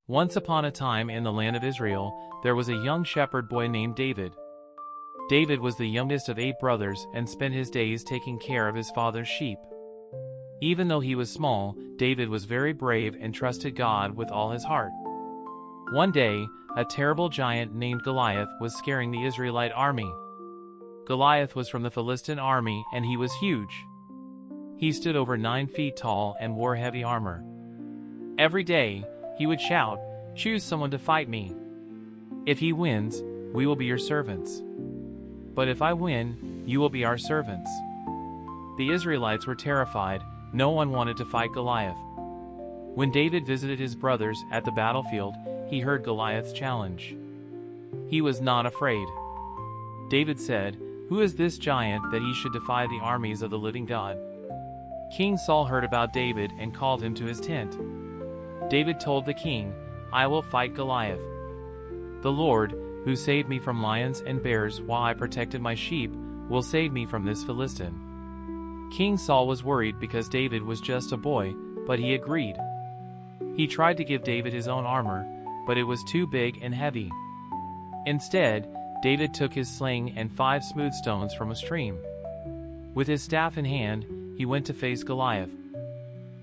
Once upon a time in the land of Israel, there was a young shepherd boy named David. David was the youngest of 8 brothers and spent his days taking care of his father's sheep. Even though he was small, David was very brave and trusted God with all his heart. One day, a terrible giant named Goliath was scaring the Israelite army. Goliath was from the Philistine army and he was huge. He stood over 9 feet tall and wore heavy armor. Every day, he would shout, "Choose someone to fight me. If he wins, we will be your servants. But if I win, you will be our servants." The Israelites were terrified. No one wanted to fight Goliath. When David visited his brothers at the battlefield, he heard Goliath's challenge. He was not afraid. David said, "Who is this giant that he should defy the armies of the living God?" King Saul heard about David and called him to his tent. David told the king, "I will fight Goliath. The Lord, who saved me from lions and bears while I protected my sheep, will save me from this Philistine." King Saul was worried because David was just a boy, but he agreed. He tried to give David his own armor, but it was too big and heavy. Instead, David took his sling and 5 smooth stones from a stream. With his staff in hand, he went to face Goliath.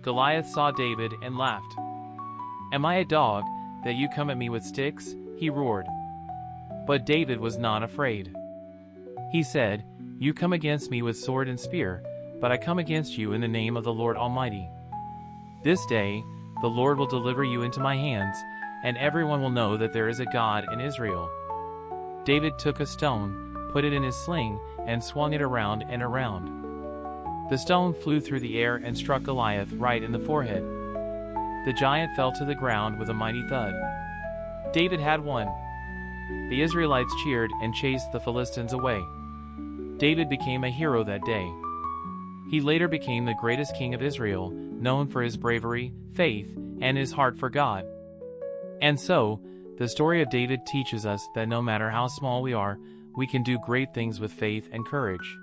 Goliath saw David and laughed. "Am I a dog, that you come at me with sticks?" he roared. But David was not afraid. He said, "You come against me with sword and spear, but I come against you in the name of the Lord Almighty. This day, the Lord will deliver you into my hands, and everyone will know that there is a God in Israel." David took a stone, put it in his sling, and swung it around and around. The stone flew through the air and struck Goliath right in the forehead. The giant fell to the ground with a mighty thud. David had won. The Israelites cheered and chased the Philistines away. David became a hero that day. He later became the greatest king of Israel, known for his bravery, faith, and his heart for God. And so, the story of David teaches us that no matter how small we are, we can do great things with faith and courage.